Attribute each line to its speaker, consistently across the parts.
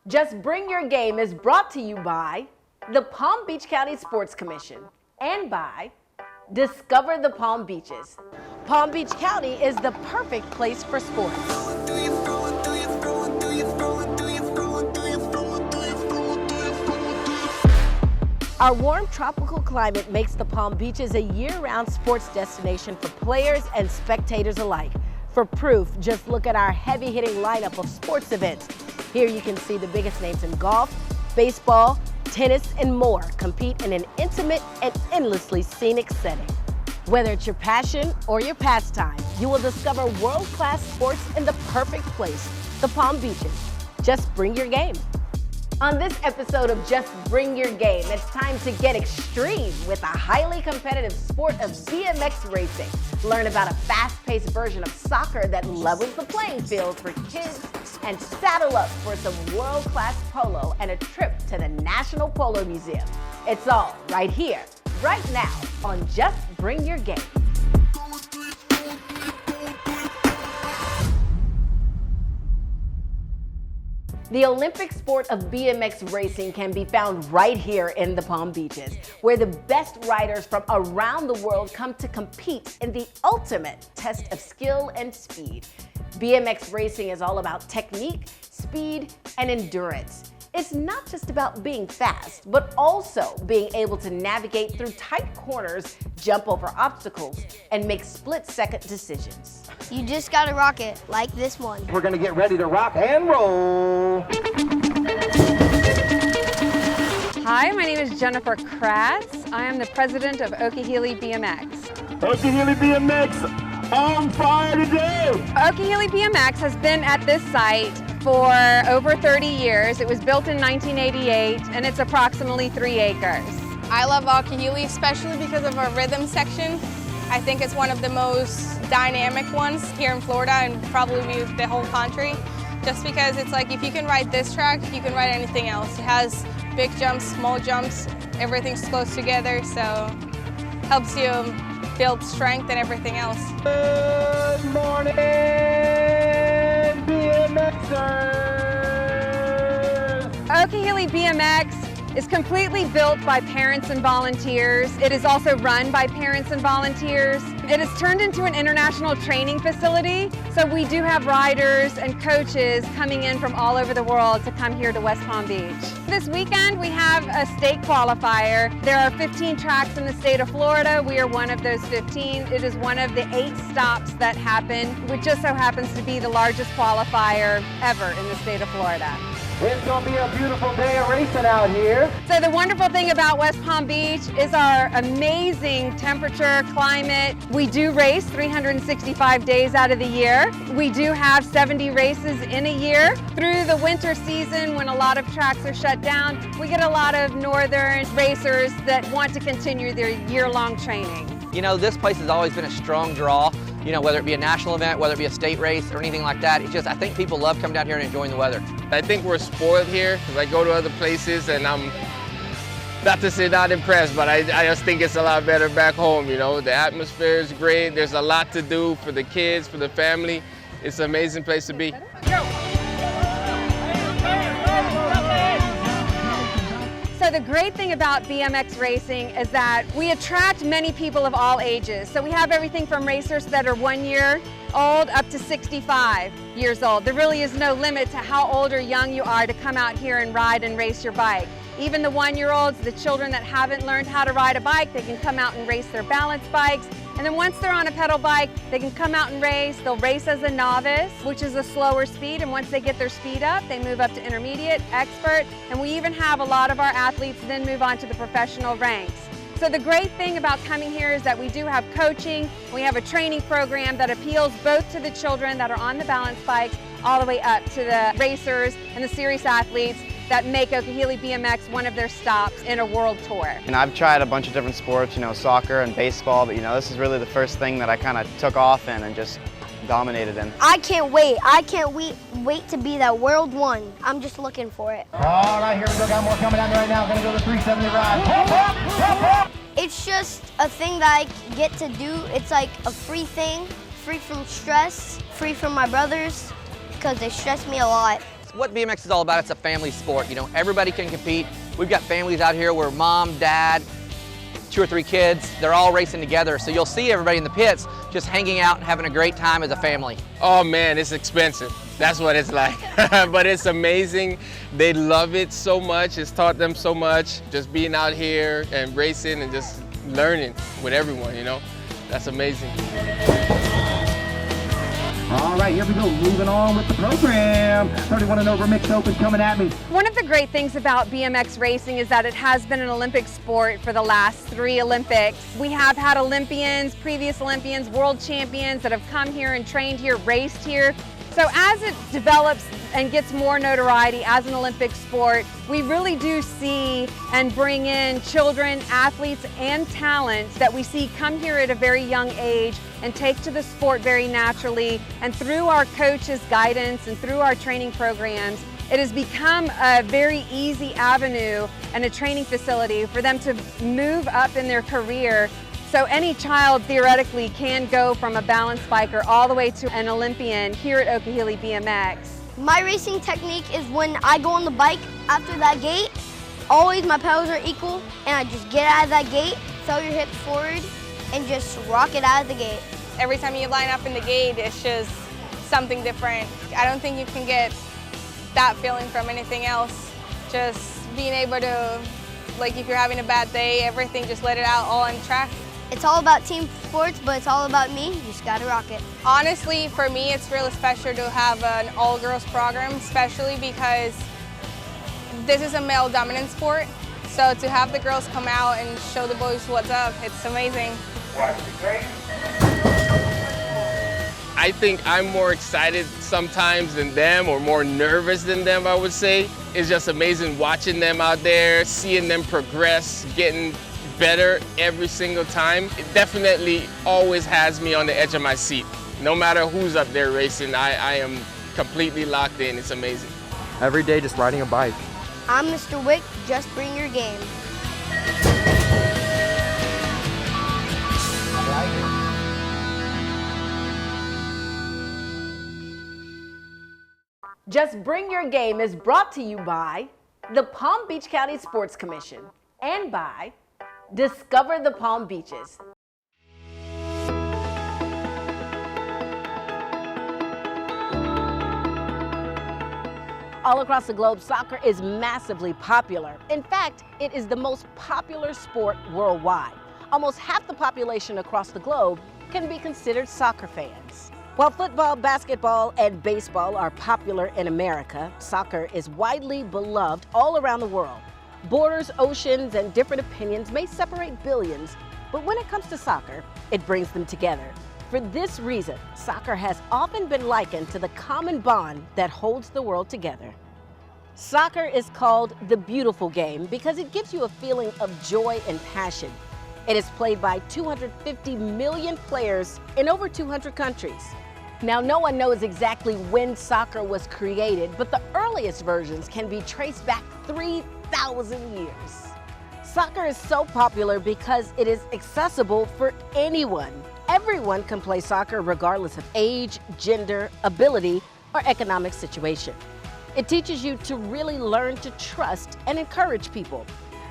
Speaker 1: Just Bring Your Game is brought to you by the Palm Beach County Sports Commission and by Discover the Palm Beaches. Palm Beach County is the perfect place for sports. Our warm tropical climate makes the Palm Beaches a year-round sports destination for players and spectators alike. For proof, just look at our heavy-hitting lineup of sports events. Here you can see the biggest names in golf, baseball, tennis, and more compete in an intimate and endlessly scenic setting. Whether it's your passion or your pastime, you will discover world-class sports in the perfect place, the Palm Beaches. Just bring your game. On this episode of Just Bring Your Game, it's time to get extreme with a highly competitive sport of BMX racing. Learn about a fast-paced version of soccer that levels the playing field for kids, and saddle up for some world-class polo and a trip to the National Polo Museum. It's all right here, right now on Just Bring Your Game. The Olympic sport of BMX racing can be found right here in the Palm Beaches, where the best riders from around the world come to compete in the ultimate test of skill and speed. BMX racing is all about technique, speed, and endurance. It's not just about being fast, but also being able to navigate through tight corners, jump over obstacles, and make split-second decisions.
Speaker 2: You just gotta rock it, like this one.
Speaker 3: We're gonna get ready to rock and roll.
Speaker 4: Hi, my name is Jennifer Kratz. I am the president of Okehely BMX.
Speaker 3: Okehely BMX on fire today!
Speaker 4: Okehely BMX has been at this site for over 30 years. It was built in 1988 and it's approximately 3 acres.
Speaker 5: I love Okehely, especially because of our rhythm section. I think it's one of the most dynamic ones here in Florida and probably the whole country. Just because it's like if you can ride this track, you can ride anything else. It has big jumps, small jumps, everything's close together, so helps you build strength and everything else.
Speaker 3: Good morning, BMXers!
Speaker 4: Okehely BMX is completely built by parents and volunteers. It is also run by parents and volunteers. It has turned into an international training facility, so we do have riders and coaches coming in from all over the world to come here to West Palm Beach. This weekend we have a state qualifier. There are 15 tracks in the state of Florida. We are one of those 15. It is one of the 8 stops that happen, which just so happens to be the largest qualifier ever in the state of Florida.
Speaker 3: It's gonna be a beautiful day of racing out here.
Speaker 4: So the wonderful thing about West Palm Beach is our amazing temperature, climate. We do race 365 days out of the year. We do have 70 races in a year. Through the winter season, when a lot of tracks are shut down, we get a lot of northern racers that want to continue their year-long training.
Speaker 6: You know, this place has always been a strong draw, you know, whether it be a national event, whether it be a state race or anything like that. It's just, I think people love coming down here and enjoying the weather.
Speaker 7: I think we're spoiled here because I go to other places and I'm, not to say not impressed, but I just think it's a lot better back home, you know. The atmosphere is great. There's a lot to do for the kids, for the family. It's an amazing place to be.
Speaker 4: So the great thing about BMX racing is that we attract many people of all ages. So we have everything from racers that are 1 year old up to 65 years old. There really is no limit to how old or young you are to come out here and ride and race your bike. Even the 1-year-olds, the children that haven't learned how to ride a bike, they can come out and race their balance bikes. And then once they're on a pedal bike, they can come out and race. They'll race as a novice, which is a slower speed. And once they get their speed up, they move up to intermediate, expert. And we even have a lot of our athletes then move on to the professional ranks. So the great thing about coming here is that we do have coaching. We have a training program that appeals both to the children that are on the balance bikes all the way up to the racers and the serious athletes that make Okehely BMX one of their stops in a world tour.
Speaker 8: And I've tried a bunch of different sports, you know, soccer and baseball, but you know, this is really the first thing that I kind of took off in and just dominated in.
Speaker 2: I can't wait. I can't wait to be that world one. I'm just looking for it.
Speaker 3: All right, here we go. Got more coming down right now. Gonna go to 370 ride. Hop, hop, hop, hop.
Speaker 2: It's just a thing that I get to do. It's like a free thing, free from stress, free from my brothers, because they stress me a lot.
Speaker 6: what BMX is all about. It's a family sport. You know, everybody can compete. We've got families out here where mom, dad, 2 or 3 kids, they're all racing together. So you'll see everybody in the pits just hanging out and having a great time as a family.
Speaker 7: Oh man, it's expensive. That's what it's like. But it's amazing. They love it so much. It's taught them so much. Just being out here and racing and just learning with everyone, you know? That's amazing.
Speaker 3: All right, here we go. Moving on with the program. 31 and over mixed open coming at me.
Speaker 4: One of the great things about BMX racing is that it has been an Olympic sport for the last 3 Olympics. We have had Olympians, previous Olympians, world champions that have come here and trained here, raced here. So as it develops and gets more notoriety as an Olympic sport, we really do see and bring in children, athletes, and talent that we see come here at a very young age and take to the sport very naturally. And through our coaches' guidance and through our training programs, it has become a very easy avenue and a training facility for them to move up in their career. So any child theoretically can go from a balance biker all the way to an Olympian here at Okehilly BMX.
Speaker 2: My racing technique is when I go on the bike after that gate, always my pedals are equal, and I just get out of that gate, throw your hips forward, and just rock it out of the gate.
Speaker 5: Every time you line up in the gate, it's just something different. I don't think you can get that feeling from anything else. Just being able to, like if you're having a bad day, everything, just let it out all on track.
Speaker 2: It's all about team sports, but it's all about me. You just gotta rock it.
Speaker 5: Honestly, for me, it's really special to have an all-girls program, especially because this is a male-dominant sport. So to have the girls come out and show the boys what's up, it's amazing.
Speaker 7: I think I'm more excited sometimes than them, or more nervous than them, I would say. It's just amazing watching them out there, seeing them progress, getting better every single time. It definitely always has me on the edge of my seat. No matter who's up there racing, I am completely locked in. It's amazing.
Speaker 9: Every day just riding a bike.
Speaker 2: I'm Mr. Wick, just bring your game.
Speaker 1: Just Bring Your Game is brought to you by the Palm Beach County Sports Commission and by Discover the Palm Beaches. All across the globe, soccer is massively popular. In fact, it is the most popular sport worldwide. Almost half the population across the globe can be considered soccer fans. While football, basketball, and baseball are popular in America, soccer is widely beloved all around the world. Borders, oceans, and different opinions may separate billions, but when it comes to soccer, it brings them together. For this reason, soccer has often been likened to the common bond that holds the world together. Soccer is called the beautiful game because it gives you a feeling of joy and passion. It is played by 250 million players in over 200 countries. Now, no one knows exactly when soccer was created, but the earliest versions can be traced back 3,000 years. Soccer is so popular because it is accessible for anyone. Everyone can play soccer regardless of age, gender, ability, or economic situation. It teaches you to really learn to trust and encourage people.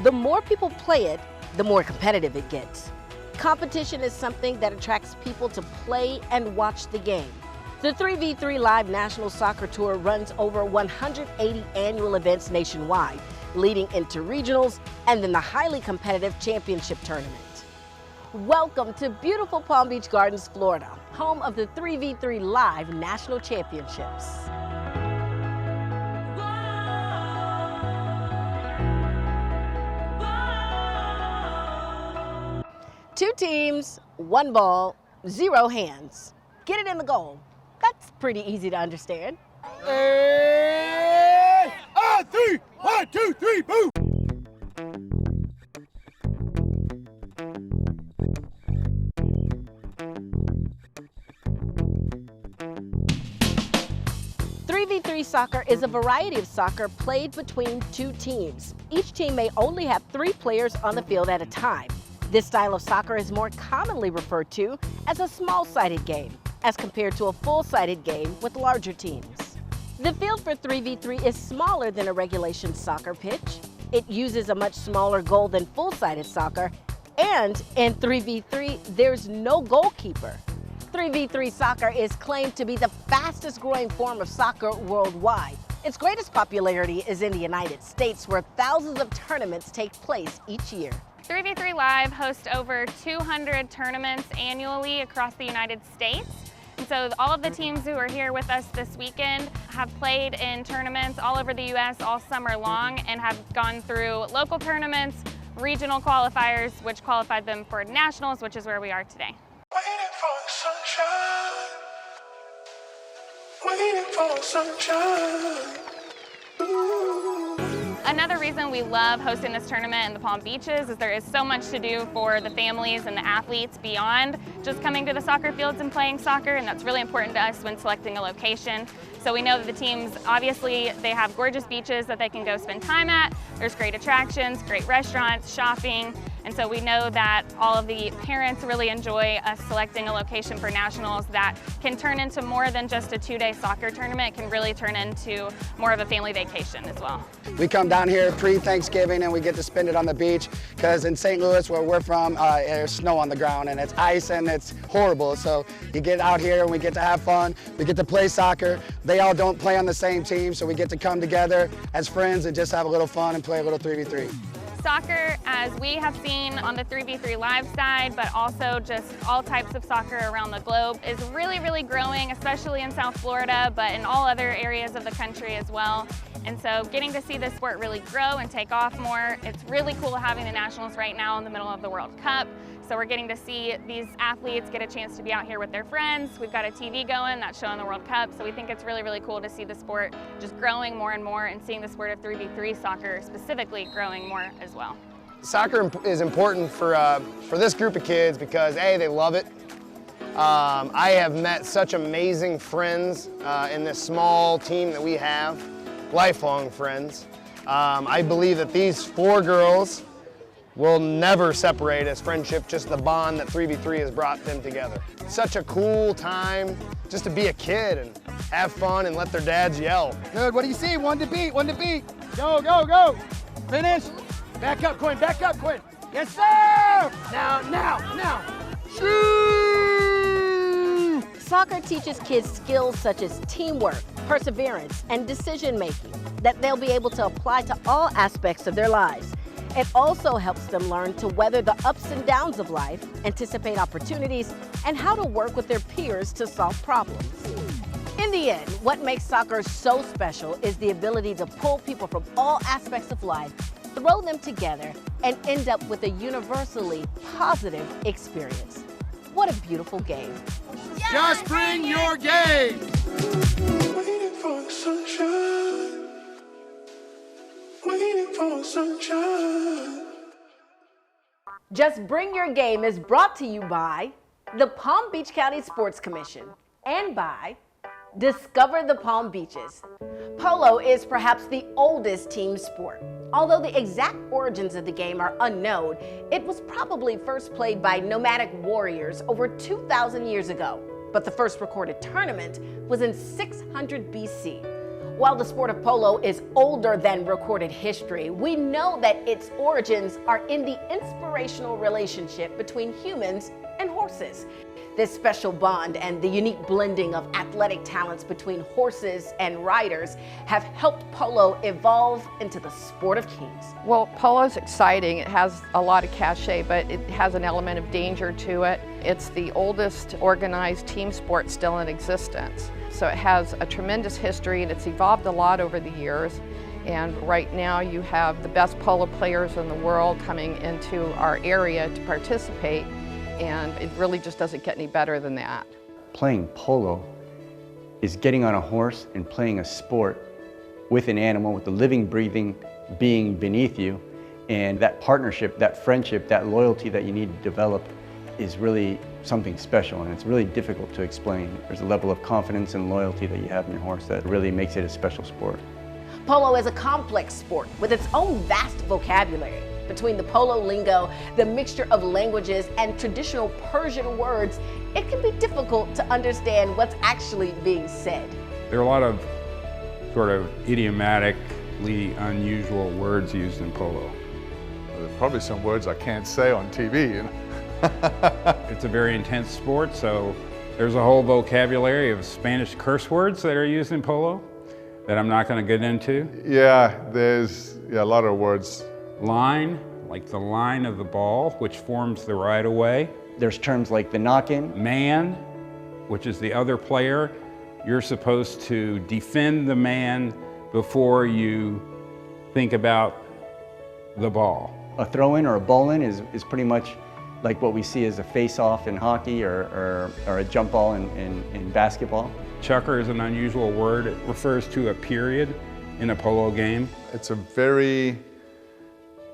Speaker 1: The more people play it, the more competitive it gets. Competition is something that attracts people to play and watch the game. The 3v3 Live National Soccer Tour runs over 180 annual events nationwide, leading into regionals and then the highly competitive championship tournament. Welcome to beautiful Palm Beach Gardens, Florida, home of the 3v3 Live National Championships. Two teams, one ball, 0 hands. Get it in the goal. That's pretty easy to understand.
Speaker 3: Hey, 3, 1, 2, 3, boom!
Speaker 1: .3v3 soccer is a variety of soccer played between 2 teams. Each team may only have 3 players on the field at a time. This style of soccer is more commonly referred to as a small-sided game, as compared to a full-sided game with larger teams. The field for 3v3 is smaller than a regulation soccer pitch. It uses a much smaller goal than full-sided soccer. And in 3v3, there's no goalkeeper. 3v3 soccer is claimed to be the fastest growing form of soccer worldwide. Its greatest popularity is in the United States, where thousands of tournaments take place each year.
Speaker 10: 3v3 Live hosts over 200 tournaments annually across the United States. And so all of the teams who are here with us this weekend have played in tournaments all over the U.S. all summer long and have gone through local tournaments, regional qualifiers, which qualified them for nationals, which is where we are today.
Speaker 11: Waiting for sunshine. Ooh.
Speaker 10: Another reason we love hosting this tournament in the Palm Beaches is there is so much to do for the families and the athletes beyond just coming to the soccer fields and playing soccer, and that's really important to us when selecting a location. So we know that the teams, obviously, they have gorgeous beaches that they can go spend time at. There's great attractions, great restaurants, shopping, and so we know that all of the parents really enjoy us selecting a location for nationals that can turn into more than just a 2-day soccer tournament. It can really turn into more of a family vacation as well.
Speaker 12: We come down here pre-Thanksgiving and we get to spend it on the beach, because in St. Louis, where we're from, there's snow on the ground and it's ice and it's horrible. So you get out here and we get to have fun. We get to play soccer. They all don't play on the same team, so we get to come together as friends and just have a little fun and play a little 3v3.
Speaker 10: Soccer, as we have seen on the 3v3 Live side, but also just all types of soccer around the globe, is really, really growing, especially in South Florida, but in all other areas of the country as well. And so getting to see this sport really grow and take off more, it's really cool having the Nationals right now in the middle of the World Cup. So we're getting to see these athletes get a chance to be out here with their friends. We've got a TV going that's showing the World Cup, so we think it's really, really cool to see the sport just growing more and more, and seeing the sport of 3v3 soccer specifically growing more as well.
Speaker 13: Soccer is important for this group of kids because A, they love it. I have met such amazing friends in this small team that we have, lifelong friends. I believe that these 4 girls will never separate as friendship, just the bond that 3v3 has brought them together. Such a cool time just to be a kid and have fun and let their dads yell.
Speaker 3: Good, what do you see? One to beat, one to beat. Go, go, go. Finish. Back up, Quinn, back up, Quinn. Yes, sir! Now. Shoot!
Speaker 1: Soccer teaches kids skills such as teamwork, perseverance, and decision-making that they'll be able to apply to all aspects of their lives. It also helps them learn to weather the ups and downs of life, anticipate opportunities, and how to work with their peers to solve problems. In the end, what makes soccer so special is the ability to pull people from all aspects of life, throw them together, and end up with a universally positive experience. What a beautiful game.
Speaker 3: Just bring your game.
Speaker 11: Waiting for sunshine. Waiting for sunshine.
Speaker 1: Just Bring Your Game is brought to you by the Palm Beach County Sports Commission and by Discover the Palm Beaches. Polo is perhaps the oldest team sport. Although the exact origins of the game are unknown, it was probably first played by nomadic warriors over 2,000 years ago. But the first recorded tournament was in 600 BC. While the sport of polo is older than recorded history, we know that its origins are in the inspirational relationship between humans and horses. This special bond and the unique blending of athletic talents between horses and riders have helped polo evolve into the sport of kings.
Speaker 14: Well, polo is exciting. It has a lot of cachet, but it has an element of danger to it. It's the oldest organized team sport still in existence. So it has a tremendous history, and it's evolved a lot over the years. And right now you have the best polo players in the world coming into our area to participate, and it really just doesn't get any better than that.
Speaker 15: Playing polo is getting on a horse and playing a sport with an animal, with a living, breathing being beneath you. And that partnership, that friendship, that loyalty that you need to develop is really something special, and it's really difficult to explain. There's a level of confidence and loyalty that you have in your horse that really makes it a special sport.
Speaker 1: Polo is a complex sport with its own vast vocabulary. Between the polo lingo, the mixture of languages, and traditional Persian words, it can be difficult to understand what's actually being said.
Speaker 16: There are a lot of sort of idiomatically unusual words used in polo?
Speaker 17: There's probably some words I can't say on TV, you know?
Speaker 16: It's a very intense sport, so there's a whole vocabulary of Spanish curse words that are used in polo that I'm not going to get into.
Speaker 17: Yeah, there's a lot of words.
Speaker 16: Line, like the line of the ball, which forms the right of way.
Speaker 15: There's terms like the knock-in.
Speaker 16: Man, which is the other player. You're supposed to defend the man before you think about the ball.
Speaker 15: A throw-in or a ball-in is pretty much like what we see as a face-off in hockey or a jump ball in basketball.
Speaker 16: Chukker is an unusual word. It refers to a period in a polo game.
Speaker 17: It's a very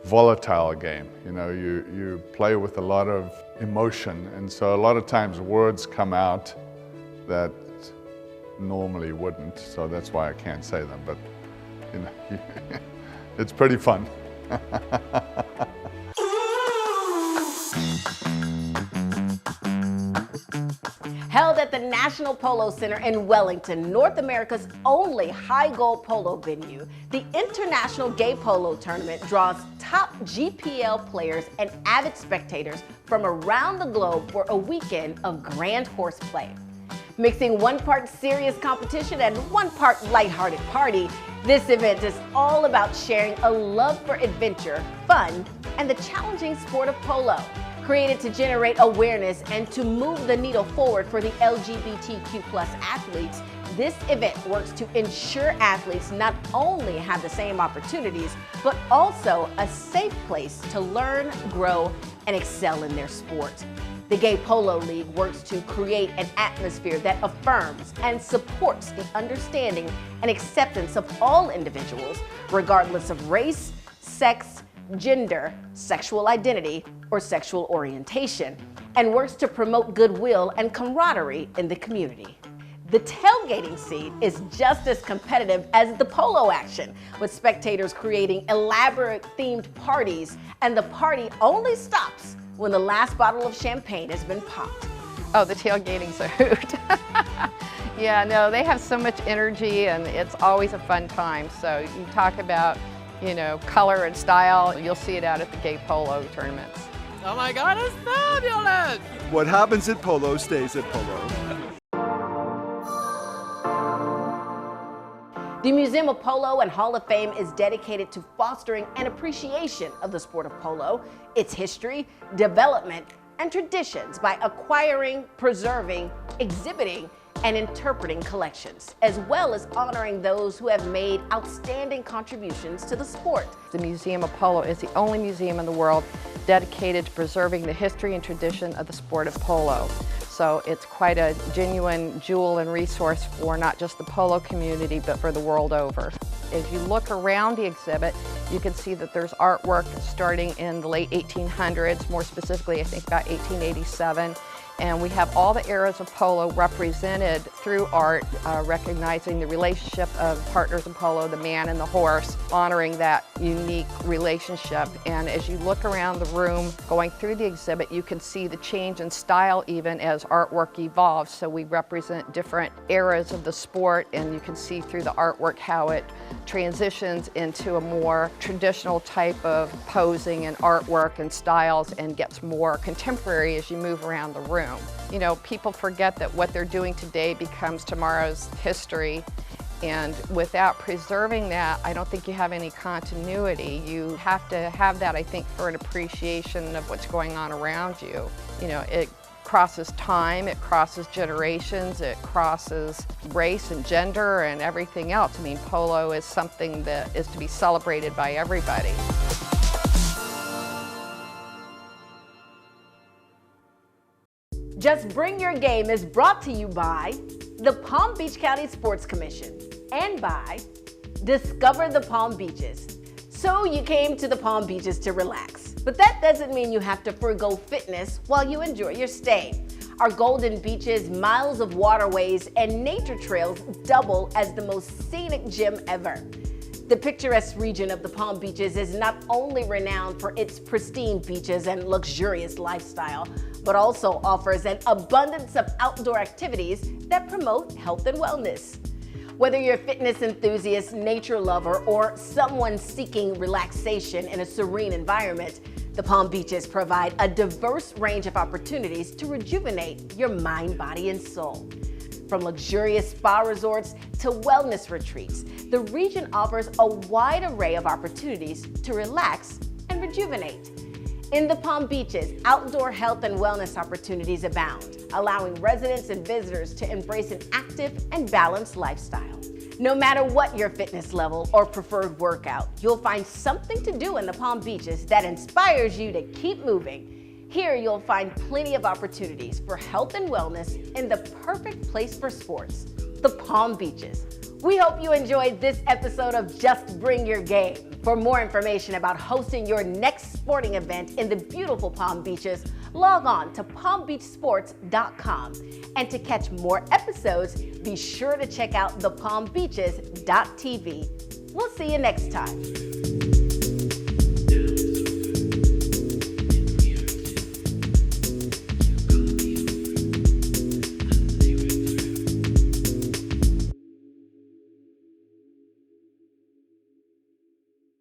Speaker 17: volatile game. You know, you play with a lot of emotion, and so a lot of times words come out that normally wouldn't, so that's why I can't say them, but you know, it's pretty fun.
Speaker 1: Held at the National Polo Center in Wellington, North America's only high-goal polo venue, the International Gay Polo Tournament draws top GPL players and avid spectators from around the globe for a weekend of grand horseplay. Mixing one part serious competition and one part lighthearted party, this event is all about sharing a love for adventure, fun, and the challenging sport of polo. Created to generate awareness and to move the needle forward for the LGBTQ+ athletes, this event works to ensure athletes not only have the same opportunities, but also a safe place to learn, grow, and excel in their sport. The Gay Polo League works to create an atmosphere that affirms and supports the understanding and acceptance of all individuals, regardless of race, sex, gender, sexual identity, or sexual orientation, and works to promote goodwill and camaraderie in the community. The tailgating scene is just as competitive as the polo action, with spectators creating elaborate themed parties, and the party only stops when the last bottle of champagne has been popped.
Speaker 14: Oh, the tailgating's a hoot. Yeah, no, they have so much energy and it's always a fun time. So you talk about, you know, color and style, you'll see it out at the gay polo tournaments.
Speaker 18: Oh my God, it's fabulous!
Speaker 19: What happens at polo stays at polo.
Speaker 1: The Museum of Polo and Hall of Fame is dedicated to fostering an appreciation of the sport of polo, its history, development, and traditions by acquiring, preserving, exhibiting, and interpreting collections, as well as honoring those who have made outstanding contributions to the sport.
Speaker 14: The Museum of Polo is the only museum in the world dedicated to preserving the history and tradition of the sport of polo. So it's quite a genuine jewel and resource for not just the polo community, but for the world over. As you look around the exhibit, you can see that there's artwork starting in the late 1800s, more specifically I think about 1887. And we have all the eras of polo represented through art, recognizing the relationship of partners in polo, the man and the horse, honoring that unique relationship. And as you look around the room, going through the exhibit, you can see the change in style even as artwork evolves. So we represent different eras of the sport, and you can see through the artwork how it transitions into a more traditional type of posing and artwork and styles and gets more contemporary as you move around the room. You know, people forget that what they're doing today becomes tomorrow's history, and without preserving that, I don't think you have any continuity. You have to have that, I think, for an appreciation of what's going on around you. You know, it crosses time, it crosses generations, it crosses race and gender and everything else. I mean, polo is something that is to be celebrated by everybody.
Speaker 1: Just Bring Your Game is brought to you by the Palm Beach County Sports Commission and by Discover the Palm Beaches. So you came to the Palm Beaches to relax, but that doesn't mean you have to forgo fitness while you enjoy your stay. Our golden beaches, miles of waterways, and nature trails double as the most scenic gym ever. The picturesque region of the Palm Beaches is not only renowned for its pristine beaches and luxurious lifestyle, but also offers an abundance of outdoor activities that promote health and wellness. Whether you're a fitness enthusiast, nature lover, or someone seeking relaxation in a serene environment, the Palm Beaches provide a diverse range of opportunities to rejuvenate your mind, body, and soul. From luxurious spa resorts to wellness retreats, the region offers a wide array of opportunities to relax and rejuvenate. In the Palm Beaches, outdoor health and wellness opportunities abound, allowing residents and visitors to embrace an active and balanced lifestyle. No matter what your fitness level or preferred workout, you'll find something to do in the Palm Beaches that inspires you to keep moving. Here you'll find plenty of opportunities for health and wellness in the perfect place for sports, the Palm Beaches. We hope you enjoyed this episode of Just Bring Your Game. For more information about hosting your next sporting event in the beautiful Palm Beaches, log on to palmbeachsports.com. And to catch more episodes, be sure to check out thepalmbeaches.tv. We'll see you next time.